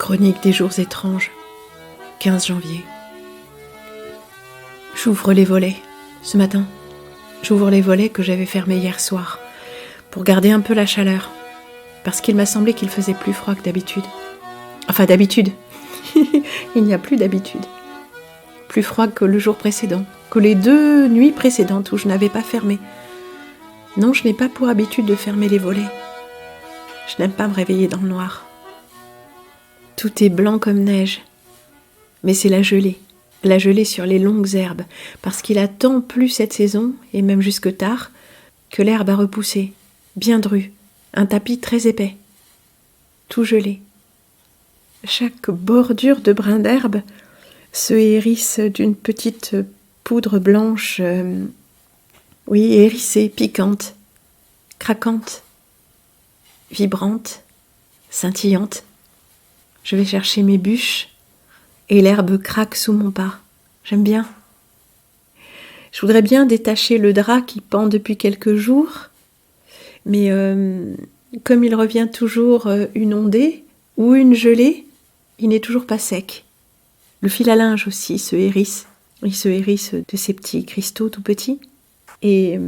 Chronique des jours étranges, 15 janvier. J'ouvre les volets, ce matin. J'ouvre les volets que j'avais fermés hier soir, pour garder un peu la chaleur, parce qu'il m'a semblé qu'il faisait plus froid que d'habitude. Enfin, d'habitude. Il n'y a plus d'habitude. Plus froid que le jour précédent, que les 2 nuits précédentes où je n'avais pas fermé. Non, je n'ai pas pour habitude de fermer les volets. Je n'aime pas me réveiller dans le noir. Tout est blanc comme neige. Mais c'est la gelée sur les longues herbes, parce qu'il a tant plu cette saison, et même jusque tard, que l'herbe a repoussé, bien drue, un tapis très épais, tout gelé. Chaque bordure de brin d'herbe se hérisse d'une petite poudre blanche, hérissée, piquante, craquante, vibrante, scintillante. Je vais chercher mes bûches et l'herbe craque sous mon pas. J'aime bien. Je voudrais bien détacher le drap qui pend depuis quelques jours, mais comme il revient toujours une ondée ou une gelée, il n'est toujours pas sec. Le fil à linge aussi se hérisse. Il se hérisse de ces petits cristaux tout petits. Et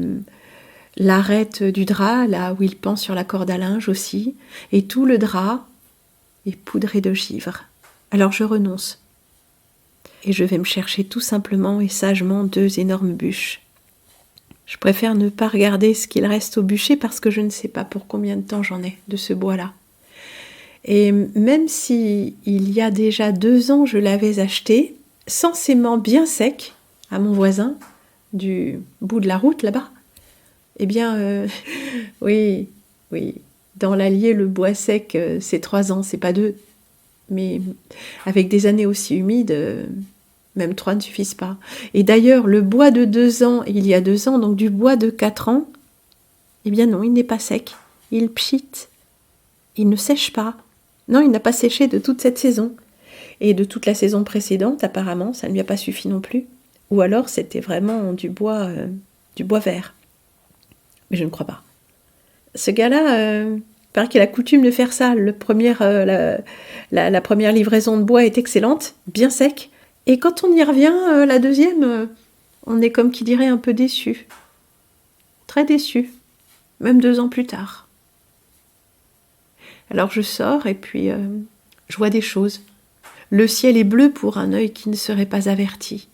l'arête du drap, là où il pend sur la corde à linge aussi, et tout le drap est poudré de givre. Alors je renonce. Et je vais me chercher tout simplement et sagement 2 énormes bûches. Je préfère ne pas regarder ce qu'il reste au bûcher parce que je ne sais pas pour combien de temps j'en ai de ce bois-là. Et même si il y a déjà 2 ans je l'avais acheté, censément bien sec, à mon voisin, du bout de la route là-bas, eh bien, oui, dans l'Allier, le bois sec, c'est 3 ans, c'est pas 2. Mais avec des années aussi humides, même 3 ne suffisent pas. Et d'ailleurs, le bois de 2 ans, il y a 2 ans, donc du bois de 4 ans, eh bien non, il n'est pas sec. Il pchite. Il ne sèche pas. Non, il n'a pas séché de toute cette saison. Et de toute la saison précédente, apparemment, ça ne lui a pas suffi non plus. Ou alors, c'était vraiment du bois vert. Mais je ne crois pas. Ce gars-là, il paraît qu'il a coutume de faire ça. La première livraison de bois est excellente, bien sec. Et quand on y revient, la deuxième, on est comme qui dirait un peu déçu. Très déçu. Même 2 ans plus tard. Alors je sors et puis je vois des choses. Le ciel est bleu pour un œil qui ne serait pas averti.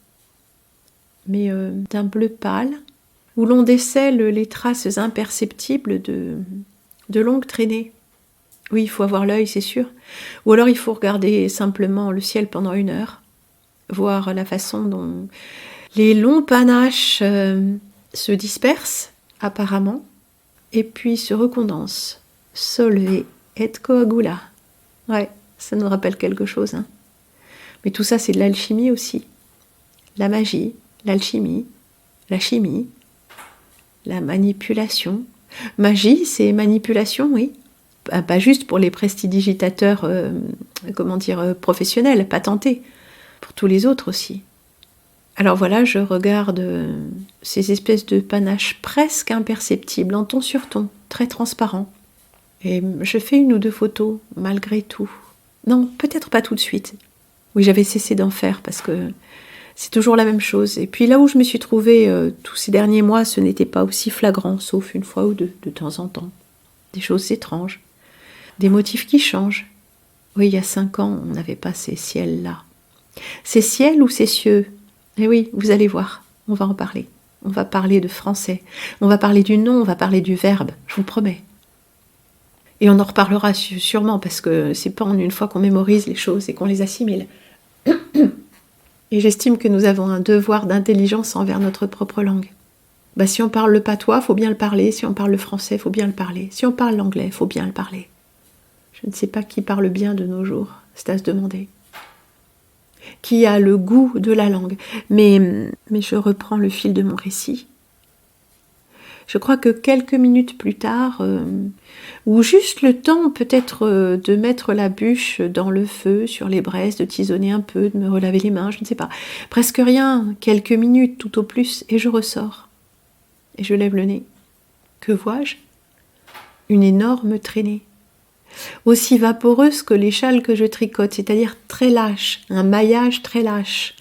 Mais d'un bleu pâle, où l'on décèle les traces imperceptibles de longues traînées. Oui, il faut avoir l'œil, c'est sûr. Ou alors il faut regarder simplement le ciel pendant 1 heure, voir la façon dont les longs panaches se dispersent, apparemment, et puis se recondensent. Solve et coagula. Ouais, ça nous rappelle quelque chose. Hein. Mais tout ça, c'est de l'alchimie aussi. La magie, l'alchimie, la chimie, la manipulation. Magie, c'est manipulation, oui. Pas juste pour les prestidigitateurs, professionnels, patentés. Pour tous les autres aussi. Alors voilà, je regarde ces espèces de panaches presque imperceptibles, en ton sur ton, très transparent. Et je fais 1 ou 2 photos, malgré tout. Non, peut-être pas tout de suite. Oui, j'avais cessé d'en faire parce que c'est toujours la même chose. Et puis là où je me suis trouvée tous ces derniers mois, ce n'était pas aussi flagrant, sauf 1 fois ou 2, de temps en temps. Des choses étranges, des motifs qui changent. Oui, il y a 5 ans, on n'avait pas ces ciels-là. Ces ciels ou ces cieux? Eh oui, vous allez voir, on va en parler. On va parler de français. On va parler du nom, on va parler du verbe, je vous promets. Et on en reparlera sûrement, parce que c'est pas en 1 fois qu'on mémorise les choses et qu'on les assimile. Et j'estime que nous avons un devoir d'intelligence envers notre propre langue. Si on parle le patois, faut bien le parler. Si on parle le français, faut bien le parler. Si on parle l'anglais, faut bien le parler. Je ne sais pas qui parle bien de nos jours, c'est à se demander. Qui a le goût de la langue. Mais je reprends le fil de mon récit. Je crois que quelques minutes plus tard, ou juste le temps peut-être de mettre la bûche dans le feu, sur les braises, de tisonner un peu, de me relaver les mains, je ne sais pas. Presque rien, quelques minutes tout au plus, et je ressors. Et je lève le nez. Que vois-je? Une énorme traînée. aussi vaporeuse que les châles que je tricote, c'est-à-dire très lâche, un maillage très lâche,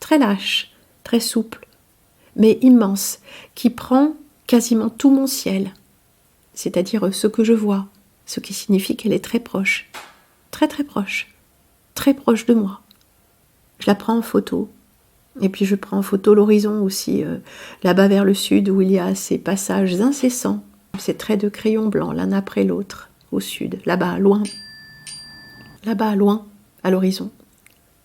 très souple, mais immense, qui prend quasiment tout mon ciel, c'est-à-dire ce que je vois, ce qui signifie qu'elle est très proche, très proche de moi. Je la prends en photo, et puis je prends en photo l'horizon aussi, là-bas vers le sud, où il y a ces passages incessants, ces traits de crayon blanc l'un après l'autre, au sud, là-bas, loin, à l'horizon.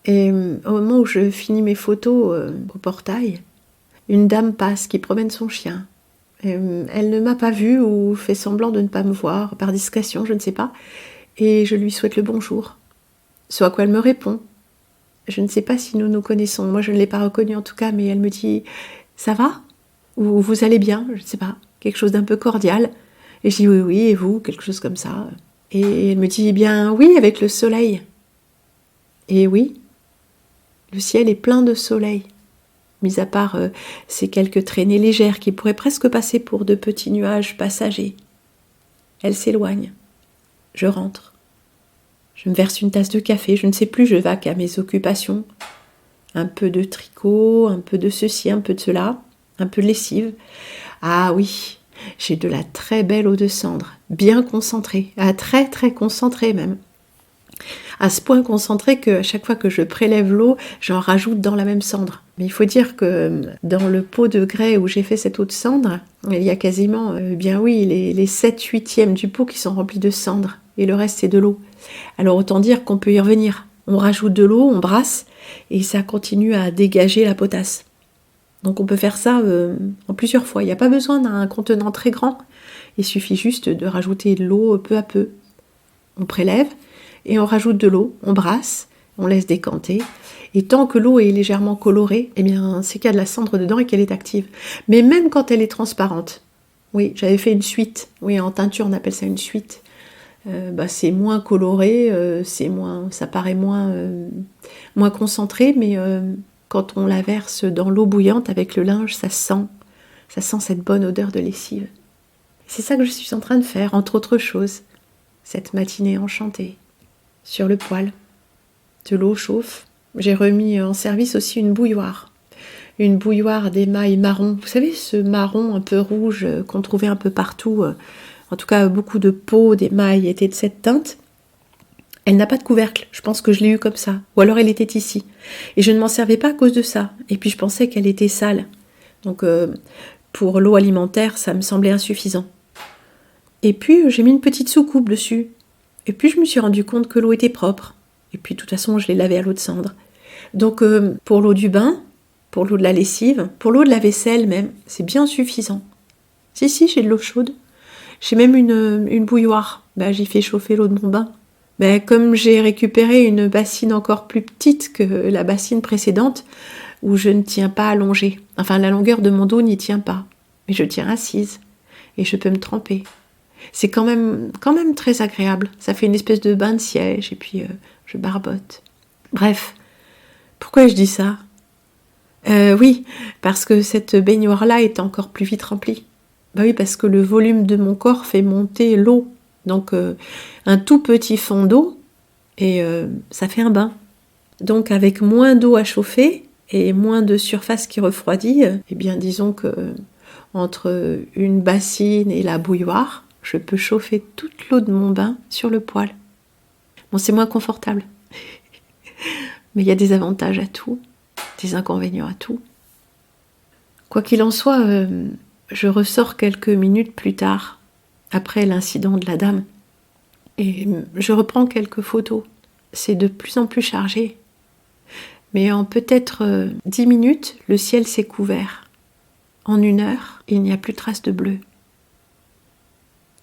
Et au moment où je finis mes photos au portail, une dame passe qui promène son chien. Elle ne m'a pas vue ou fait semblant de ne pas me voir, par discrétion, je ne sais pas, et je lui souhaite le bonjour. Ce à quoi elle me répond. Je ne sais pas si nous nous connaissons, moi je ne l'ai pas reconnue en tout cas, mais elle me dit « Ça va ? Ou vous allez bien ?» Je ne sais pas, quelque chose d'un peu cordial. Et je dis « Oui, oui, et vous ?» Quelque chose comme ça. Et elle me dit « Eh bien oui, avec le soleil. » Et oui, le ciel est plein de soleil, mis à part ces quelques traînées légères qui pourraient presque passer pour de petits nuages passagers. Elle s'éloigne. Je rentre. Je me verse une tasse de café, je ne sais plus, je vaque à mes occupations. Un peu de tricot, un peu de ceci, un peu de cela, un peu de lessive. Ah oui, j'ai de la très belle eau de cendre, bien concentrée, très concentrée même. À ce point concentrée qu'à chaque fois que je prélève l'eau, j'en rajoute dans la même cendre. Mais il faut dire que dans le pot de grès où j'ai fait cette eau de cendre, il y a quasiment, les 7/8 du pot qui sont remplis de cendre, et le reste c'est de l'eau. Alors autant dire qu'on peut y revenir. On rajoute de l'eau, on brasse, et ça continue à dégager la potasse. Donc on peut faire ça en plusieurs fois. Il n'y a pas besoin d'un contenant très grand. Il suffit juste de rajouter de l'eau peu à peu. On prélève et on rajoute de l'eau, on brasse, on laisse décanter. Et tant que l'eau est légèrement colorée, eh bien c'est qu'il y a de la cendre dedans et qu'elle est active. Mais même quand elle est transparente, oui, j'avais fait une suite. Oui, en teinture on appelle ça une suite. C'est moins coloré, ça paraît moins concentré, mais quand on la verse dans l'eau bouillante avec le linge, ça sent cette bonne odeur de lessive. C'est ça que je suis en train de faire, entre autres choses, cette matinée enchantée, sur le poêle. De l'eau chauffe. J'ai remis en service aussi une bouilloire d'émail marron. Vous savez, ce marron un peu rouge qu'on trouvait un peu partout. En tout cas, beaucoup de peaux d'émail étaient de cette teinte. Elle n'a pas de couvercle, je pense que je l'ai eue comme ça. Ou alors elle était ici. Et je ne m'en servais pas à cause de ça. Et puis je pensais qu'elle était sale. Donc pour l'eau alimentaire, ça me semblait insuffisant. Et puis j'ai mis une petite soucoupe dessus. Et puis je me suis rendu compte que l'eau était propre. Et puis de toute façon, je l'ai lavée à l'eau de cendre. Donc pour l'eau du bain, pour l'eau de la lessive, pour l'eau de la vaisselle même, c'est bien suffisant. Si, j'ai de l'eau chaude. J'ai même une bouilloire. J'y fais chauffer l'eau de mon bain. Comme j'ai récupéré une bassine encore plus petite que la bassine précédente, où je ne tiens pas allongée. Enfin, la longueur de mon dos n'y tient pas. Mais je tiens assise. Et je peux me tremper. C'est quand même très agréable. Ça fait une espèce de bain de siège. Et puis, je barbote. Bref. Pourquoi je dis ça ? Oui, parce que cette baignoire-là est encore plus vite remplie. Oui, parce que le volume de mon corps fait monter l'eau. Donc, un tout petit fond d'eau, et ça fait un bain. Donc, avec moins d'eau à chauffer et moins de surface qui refroidit, eh bien, disons que entre une bassine et la bouilloire, je peux chauffer toute l'eau de mon bain sur le poêle. Bon, c'est moins confortable. Mais il y a des avantages à tout, des inconvénients à tout. Quoi qu'il en soit, je ressors quelques minutes plus tard, après l'incident de la dame, et je reprends quelques photos. C'est de plus en plus chargé. Mais en peut-être 10 minutes, le ciel s'est couvert. En 1 heure, il n'y a plus de trace de bleu.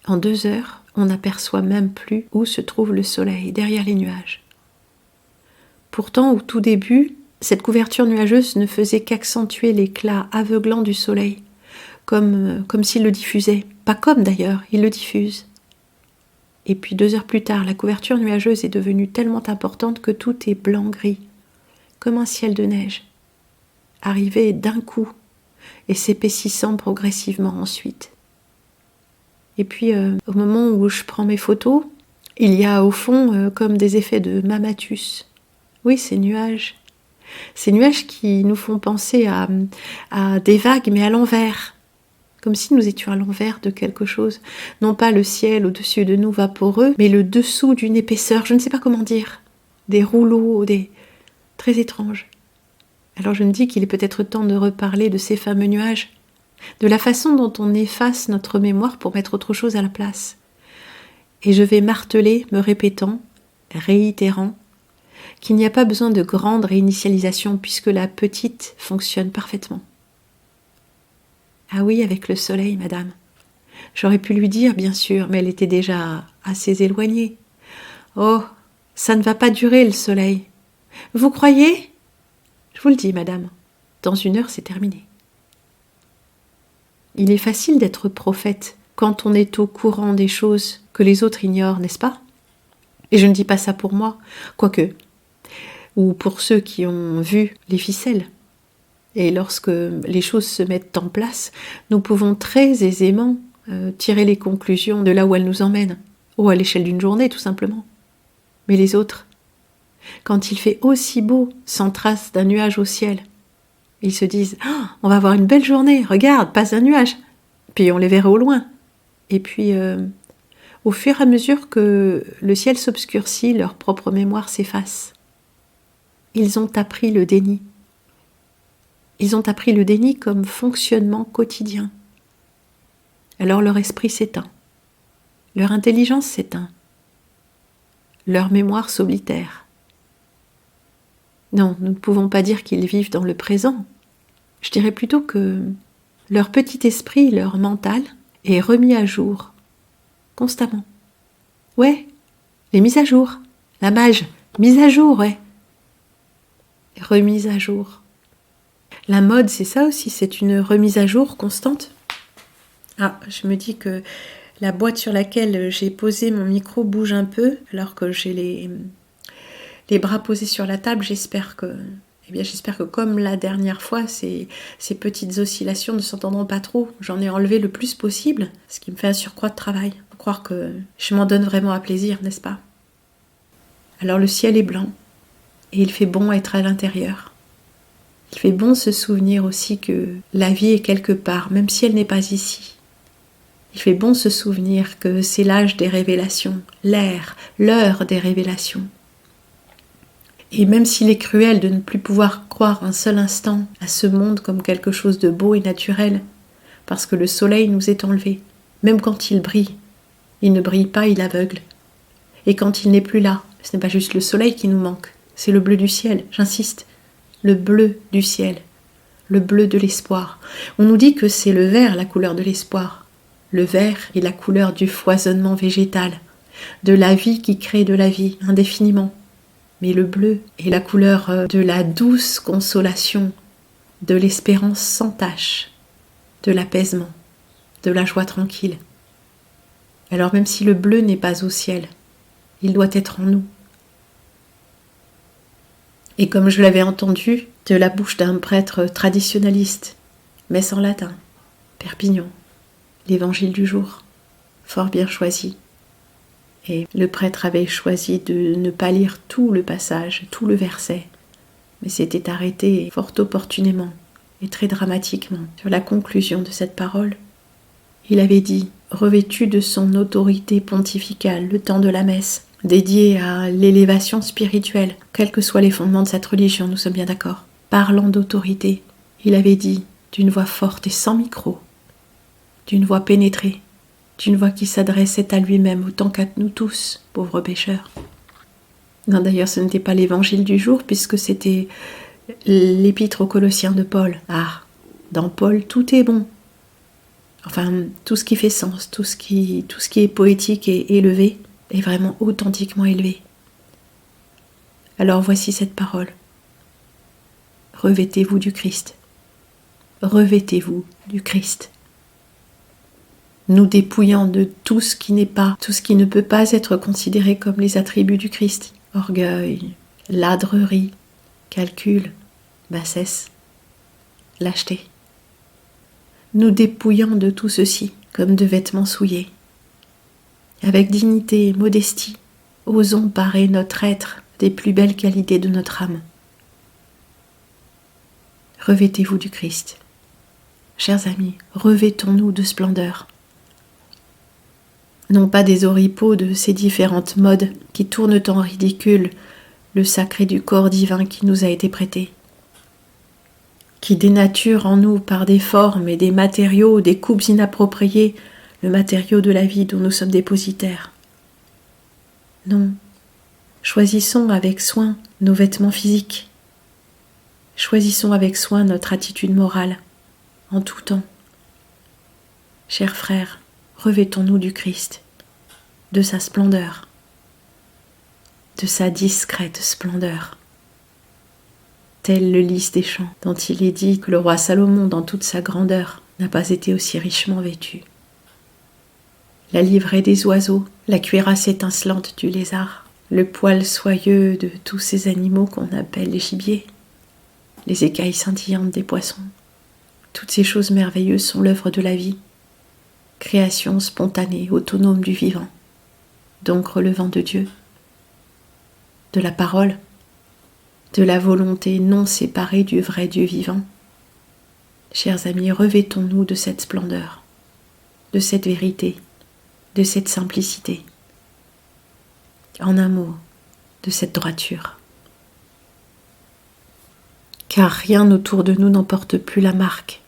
En 2 heures, on n'aperçoit même plus où se trouve le soleil, derrière les nuages. Pourtant, au tout début, cette couverture nuageuse ne faisait qu'accentuer l'éclat aveuglant du soleil, comme s'il le diffusait. Pas comme d'ailleurs, il le diffuse. Et puis 2 heures plus tard, la couverture nuageuse est devenue tellement importante que tout est blanc-gris, comme un ciel de neige, arrivé d'un coup et s'épaississant progressivement ensuite. Et puis, au moment où je prends mes photos, Il y a au fond comme des effets de Mammatus. Oui, ces nuages. Ces nuages qui nous font penser à des vagues, mais à l'envers. Comme si nous étions à l'envers de quelque chose. Non pas le ciel au-dessus de nous vaporeux, mais le dessous d'une épaisseur, je ne sais pas comment dire. Des rouleaux, très étranges. Alors je me dis qu'il est peut-être temps de reparler de ces fameux nuages, de la façon dont on efface notre mémoire pour mettre autre chose à la place. Et je vais marteler, me répétant, réitérant, qu'il n'y a pas besoin de grande réinitialisation puisque la petite fonctionne parfaitement. Ah oui, avec le soleil, madame. J'aurais pu lui dire, bien sûr, mais elle était déjà assez éloignée. Oh, ça ne va pas durer, le soleil. Vous croyez ? Je vous le dis, madame, dans 1 heure, c'est terminé. Il est facile d'être prophète quand on est au courant des choses que les autres ignorent, n'est-ce pas ? Et je ne dis pas ça pour moi, quoique, ou pour ceux qui ont vu les ficelles. Et lorsque les choses se mettent en place, nous pouvons très aisément tirer les conclusions de là où elles nous emmènent, ou à l'échelle d'une journée tout simplement. Mais les autres, quand il fait aussi beau, sans trace d'un nuage au ciel, ils se disent oh, « on va avoir une belle journée, regarde, passe un nuage !» Puis on les verra au loin. Et puis, au fur et à mesure que le ciel s'obscurcit, leur propre mémoire s'efface. Ils ont appris le déni. Ils ont appris le déni comme fonctionnement quotidien. Alors leur esprit s'éteint. Leur intelligence s'éteint. Leur mémoire s'oblitère. Non, nous ne pouvons pas dire qu'ils vivent dans le présent. Je dirais plutôt que leur petit esprit, leur mental, est remis à jour, constamment. Ouais, les mises à jour, la mage, mise à jour, ouais. Remise à jour. La mode, c'est ça aussi, c'est une remise à jour constante. Ah, je me dis que la boîte sur laquelle j'ai posé mon micro bouge un peu, alors que j'ai les bras posés sur la table. J'espère que comme la dernière fois, ces petites oscillations ne s'entendront pas trop. J'en ai enlevé le plus possible, ce qui me fait un surcroît de travail. Faut croire que je m'en donne vraiment à plaisir, n'est-ce pas ? Alors le ciel est blanc, et il fait bon être à l'intérieur. Il fait bon se souvenir aussi que la vie est quelque part, même si elle n'est pas ici. Il fait bon se souvenir que c'est l'âge des révélations, l'heure des révélations. Et même s'il est cruel de ne plus pouvoir croire un seul instant à ce monde comme quelque chose de beau et naturel, parce que le soleil nous est enlevé, même quand il ne brille pas, il aveugle. Et quand il n'est plus là, ce n'est pas juste le soleil qui nous manque, c'est le bleu du ciel, j'insiste, le bleu du ciel, le bleu de l'espoir. On nous dit que c'est le vert la couleur de l'espoir. Le vert est la couleur du foisonnement végétal, de la vie qui crée de la vie indéfiniment. Mais le bleu est la couleur de la douce consolation, de l'espérance sans tache, de l'apaisement, de la joie tranquille. Alors même si le bleu n'est pas au ciel, il doit être en nous. Et comme je l'avais entendu de la bouche d'un prêtre traditionnaliste, messe en latin, Perpignan, l'évangile du jour, fort bien choisi. Et le prêtre avait choisi de ne pas lire tout le passage, tout le verset, mais s'était arrêté fort opportunément et très dramatiquement sur la conclusion de cette parole. Il avait dit, revêtu de son autorité pontificale, le temps de la messe, dédié à l'élévation spirituelle, quels que soient les fondements de cette religion, nous sommes bien d'accord. Parlant d'autorité, il avait dit, d'une voix forte et sans micro, d'une voix pénétrée, d'une voix qui s'adressait à lui-même autant qu'à nous tous, pauvres pécheurs. Non, d'ailleurs, ce n'était pas l'évangile du jour, puisque c'était l'épître aux Colossiens de Paul. Ah, dans Paul, tout est bon. Enfin, tout ce qui fait sens, tout ce qui est poétique et élevé, est vraiment authentiquement élevé. Alors voici cette parole. Revêtez-vous du Christ. Revêtez-vous du Christ. Nous dépouillant de tout ce qui n'est pas, tout ce qui ne peut pas être considéré comme les attributs du Christ. Orgueil, ladrerie, calcul, bassesse, lâcheté. Nous dépouillant de tout ceci comme de vêtements souillés. Avec dignité et modestie, Osons parer notre être des plus belles qualités de notre âme. Revêtez-vous du Christ. Chers amis, revêtons-nous de splendeur. Non pas des oripeaux de ces différentes modes qui tournent en ridicule le sacré du corps divin qui nous a été prêté, qui dénature en nous par des formes et des matériaux, des coupes inappropriées, le matériau de la vie dont nous sommes dépositaires. Non, choisissons avec soin nos vêtements physiques. Choisissons avec soin notre attitude morale, en tout temps. Chers frères, revêtons-nous du Christ, de sa splendeur, de sa discrète splendeur. Tel le lys des champs, dont il est dit que le roi Salomon, dans toute sa grandeur, n'a pas été aussi richement vêtu. La livrée des oiseaux, la cuirasse étincelante du lézard, le poil soyeux de tous ces animaux qu'on appelle les gibiers, les écailles scintillantes des poissons, toutes ces choses merveilleuses sont l'œuvre de la vie, création spontanée, autonome du vivant, donc relevant de Dieu, de la parole, de la volonté non séparée du vrai Dieu vivant. Chers amis, revêtons-nous de cette splendeur, de cette vérité, de cette simplicité. En un mot, de cette droiture. Car rien autour de nous n'emporte plus la marque.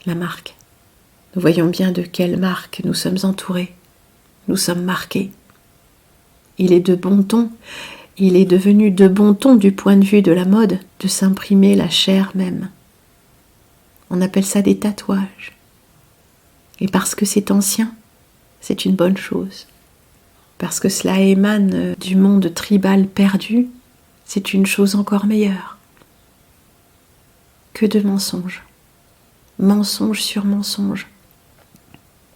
La marque. Nous voyons bien de quelle marque nous sommes entourés. Nous sommes marqués. Il est de bon ton, il est devenu de bon ton du point de vue de la mode de s'imprimer la chair même. On appelle ça des tatouages. Et parce que c'est ancien, c'est une bonne chose. Parce que cela émane du monde tribal perdu, c'est une chose encore meilleure. Que de mensonges. Mensonge sur mensonge.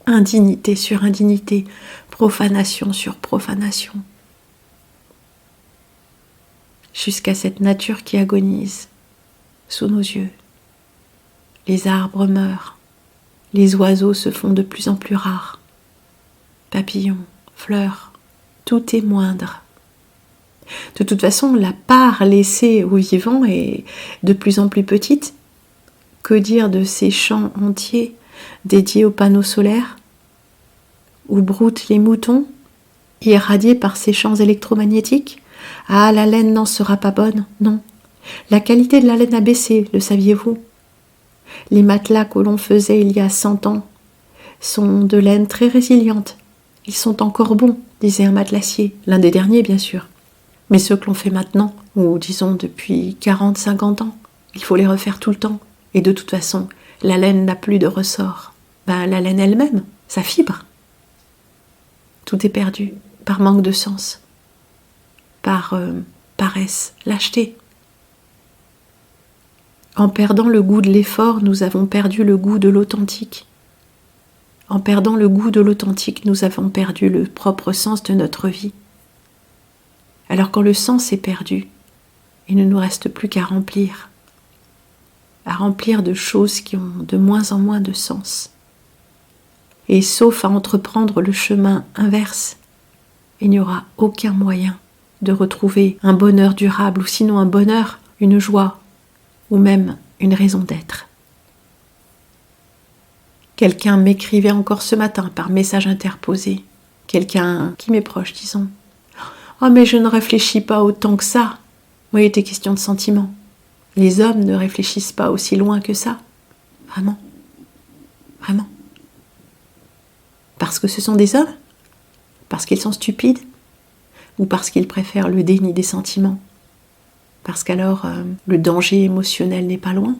Indignité sur indignité. Profanation sur profanation. Jusqu'à cette nature qui agonise sous nos yeux. Les arbres meurent. Les oiseaux se font de plus en plus rares. Papillons, fleurs, tout est moindre. De toute façon, la part laissée aux vivants est de plus en plus petite. Que dire de ces champs entiers dédiés aux panneaux solaires, où broutent les moutons, irradiés par ces champs électromagnétiques? Ah, la laine n'en sera pas bonne, non. La qualité de la laine a baissé, le saviez-vous? Les matelas que l'on faisait il y a 100 ans sont de laine très résiliente. Ils sont encore bons, disait un matelassier, l'un des derniers bien sûr. Mais ceux que l'on fait maintenant, ou disons depuis 40-50 ans, il faut les refaire tout le temps. Et de toute façon, la laine n'a plus de ressort. La laine elle-même, sa fibre. Tout est perdu, par manque de sens, par paresse, lâcheté. En perdant le goût de l'effort, nous avons perdu le goût de l'authentique. En perdant le goût de l'authentique, nous avons perdu le propre sens de notre vie. Alors quand le sens est perdu, il ne nous reste plus qu'à remplir de choses qui ont de moins en moins de sens. Et sauf à entreprendre le chemin inverse, il n'y aura aucun moyen de retrouver un bonheur durable, ou sinon un bonheur, une joie, ou même une raison d'être. Quelqu'un m'écrivait encore ce matin par message interposé, quelqu'un qui m'est proche, disons. « Oh mais je ne réfléchis pas autant que ça. » Oui, il était question de sentiments. Les hommes ne réfléchissent pas aussi loin que ça. Vraiment. Vraiment. Parce que ce sont des hommes? Parce qu'ils sont stupides? Ou parce qu'ils préfèrent le déni des sentiments? Parce qu'alors le danger émotionnel n'est pas loin?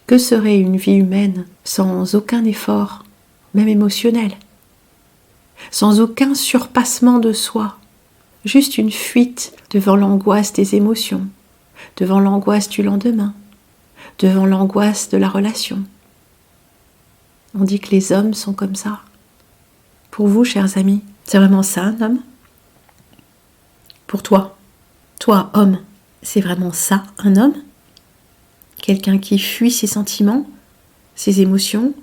Que serait une vie humaine sans aucun effort, même émotionnel? Sans aucun surpassement de soi? Juste une fuite devant l'angoisse des émotions, devant l'angoisse du lendemain, devant l'angoisse de la relation. On dit que les hommes sont comme ça. Pour vous, chers amis, c'est vraiment ça un homme? Pour toi, homme, c'est vraiment ça un homme? Quelqu'un qui fuit ses sentiments, ses émotions,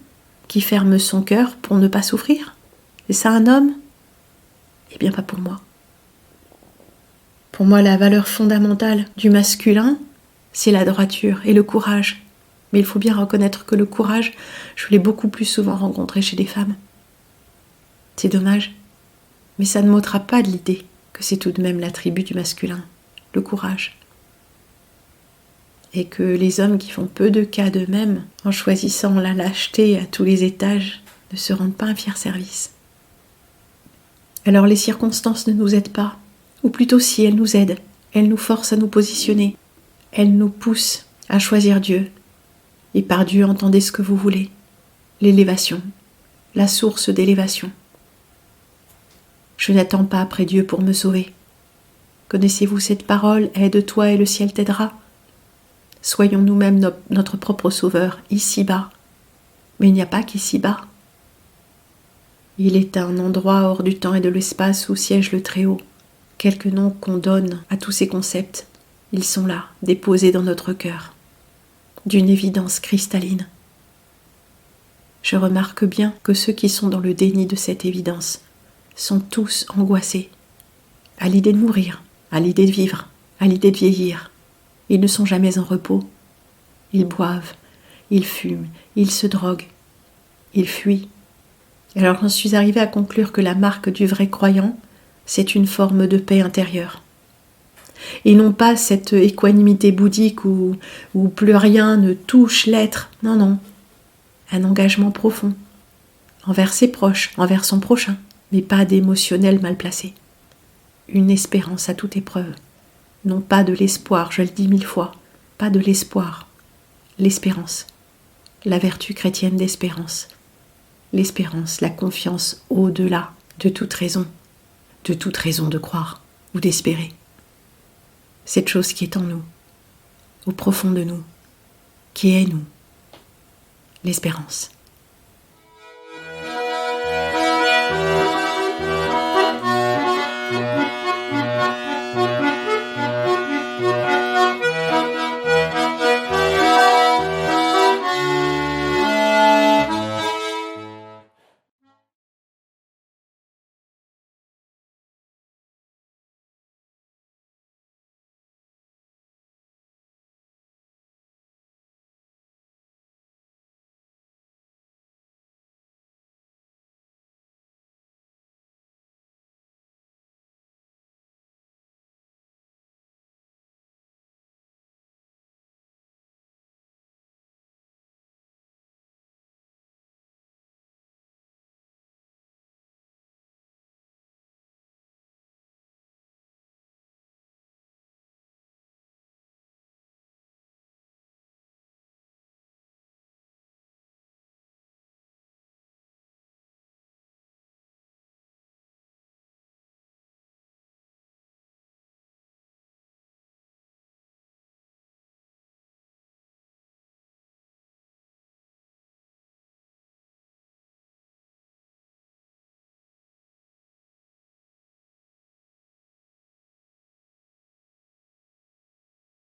qui ferme son cœur pour ne pas souffrir? C'est ça un homme? Eh bien, pas pour moi. Pour moi, la valeur fondamentale du masculin, c'est la droiture et le courage. Mais il faut bien reconnaître que le courage, je l'ai beaucoup plus souvent rencontré chez des femmes. C'est dommage, mais ça ne m'ôtera pas de l'idée que c'est tout de même l'attribut du masculin, le courage. Et que les hommes qui font peu de cas d'eux-mêmes, en choisissant la lâcheté à tous les étages, ne se rendent pas un fier service. Alors les circonstances ne nous aident pas, ou plutôt si elles nous aident, elles nous forcent à nous positionner, elles nous poussent à choisir Dieu. Et par Dieu, entendez ce que vous voulez, l'élévation, la source d'élévation. Je n'attends pas après Dieu pour me sauver. Connaissez-vous cette parole, aide-toi et le ciel t'aidera? Soyons nous-mêmes notre propre sauveur, ici-bas. Mais il n'y a pas qu'ici-bas. Il est un endroit hors du temps et de l'espace où siège le Très-Haut. Quelques noms qu'on donne à tous ces concepts, ils sont là, déposés dans notre cœur, d'une évidence cristalline. Je remarque bien que ceux qui sont dans le déni de cette évidence sont tous angoissés, à l'idée de mourir, à l'idée de vivre, à l'idée de vieillir. Ils ne sont jamais en repos. Ils boivent, ils fument, ils se droguent, ils fuient. Alors j'en suis arrivée à conclure que la marque du vrai croyant, c'est une forme de paix intérieure. Et non pas cette équanimité bouddhique où plus rien ne touche l'être. Non, non. Un engagement profond envers ses proches, envers son prochain, mais pas d'émotionnel mal placé. Une espérance à toute épreuve. Non pas de l'espoir, je le dis 1000 fois, pas de l'espoir. L'espérance. La vertu chrétienne d'espérance. L'espérance, la confiance au-delà de toute raison de croire ou d'espérer. Cette chose qui est en nous, au profond de nous, qui est nous, l'espérance.